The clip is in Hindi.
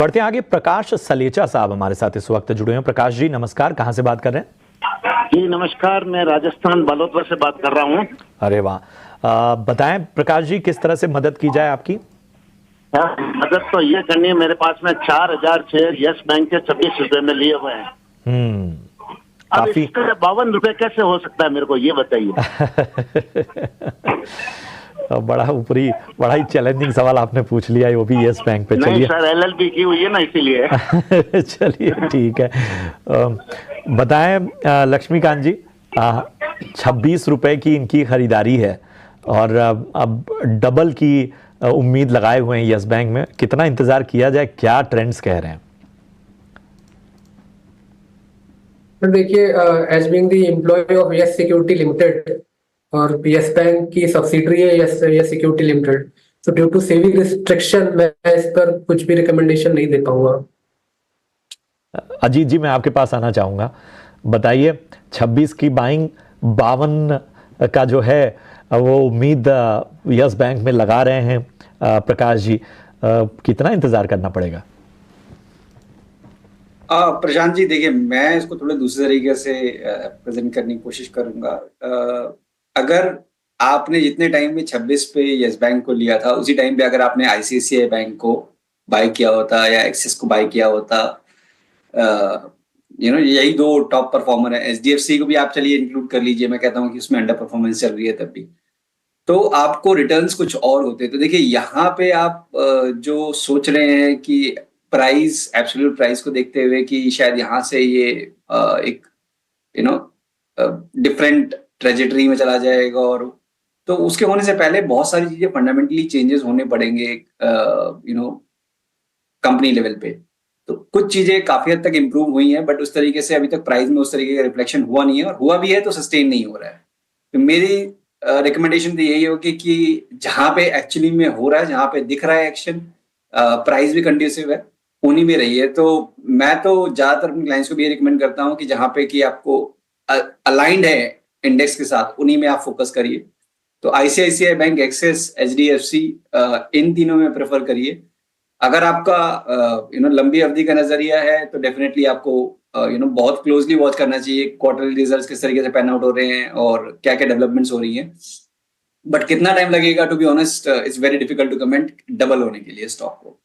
बढ़ते हैं आगे। प्रकाश सलेचा साहब हमारे साथ इस वक्त जुड़े हैं। प्रकाश जी नमस्कार, कहाँ से बात कर रहे हैं? जी नमस्कार, मैं राजस्थान बालोतरा से बात कर रहा हूँ। अरे वाह, बताएं प्रकाश जी किस तरह से मदद की जाए आपकी? मदद तो ये करनी है, मेरे पास में 4,000 शेयर यस बैंक के 26 रुपए में लिए हुए हैं। अब काफी। इसका 52 रुपए कैसे हो सकता है, मेरे को ये बताइए। बड़ा ही चैलेंजिंग सवाल आपने पूछ लिया है, वो भी यस बैंक पे। नहीं चलिए सर, एलएलबी की हुई है ना, इसीलिए। चलिए ठीक है। बताएं लक्ष्मीकांत जी, 26 रुपए की इनकी खरीदारी है और अब डबल की उम्मीद लगाए हुए हैं यस बैंक में। कितना इंतजार किया जाए, क्या ट्रेंड्स कह रहे हैं? देखिए, as being the employ of Yes Security Limited और यस बैंक की सब्सिडरी है यस सिक्योरिटी लिमिटेड, तो ड्यू टू सेबी रिस्ट्रिक्शन मैं इस पर कुछ भी रिकमेंडेशन नहीं दे पाऊंगा। अजीत जी मैं आपके पास आना चाहूंगा। बताइए 26 की बाइंग, 52 का जो है वो उम्मीद यस बैंक में लगा रहे हैं। प्रकाश जी कितना इंतजार करना पड़ेगा? प्रशांत जी देखिए, मैं इसको थोड़े दूसरे तरीके से प्रेजेंट करने की कोशिश करूंगा। अगर आपने जितने टाइम में 26 पे यस बैंक को लिया था, उसी टाइम पे अगर आपने आईसीआईसीआई बैंक को बाय किया होता या एक्सिस को बाय किया होता, यही दो टॉप परफॉर्मर है। एचडीएफसी को भी आप चलिए इंक्लूड कर लीजिए, मैं कहता हूँ कि उसमें अंडर परफॉर्मेंस चल रही है तब भी, तो आपको रिटर्न्स कुछ और होते। तो देखिए यहाँ पे आप जो सोच रहे हैं कि प्राइस, एब्सोल्यूट प्राइस को देखते हुए कि शायद यहाँ से ये एक डिफरेंट ट्रेजेटरी में चला जाएगा, और तो उसके होने से पहले बहुत सारी चीजें फंडामेंटली चेंजेस होने पड़ेंगे कंपनी लेवल पे। तो कुछ चीजें काफी हद तक इम्प्रूव हुई हैं, बट उस तरीके से अभी तक प्राइस में उस तरीके का रिफ्लेक्शन हुआ नहीं है, और हुआ भी है तो सस्टेन नहीं हो रहा है। तो मेरी रिकमेंडेशन तो यही होगी कि जहां पे एक्चुअली में हो रहा है, जहां पे दिख रहा है एक्शन, प्राइस भी कंड्यूसिव है, उन्हीं में रही है। तो मैं तो ज्यादातर अपने क्लाइंट्स को भी ये रिकमेंड करता हूँ कि जहां पे कि आपको अलाइंड है इंडेक्स के साथ, उन्हीं में आप फोकस करिए। तो आईसीआईसीआई बैंक, एक्सिस, एचडीएफसी, इन तीनों में प्रेफर करिए। अगर आपका लंबी अवधि का नजरिया है तो डेफिनेटली आपको बहुत क्लोजली वॉच करना चाहिए क्वार्टरली रिजल्ट्स किस तरीके से पैन आउट हो रहे हैं और क्या क्या डेवलपमेंट्स हो रही हैं। बट कितना टाइम लगेगा, to be honest it's very difficult to comment double होने के लिए स्टॉक को।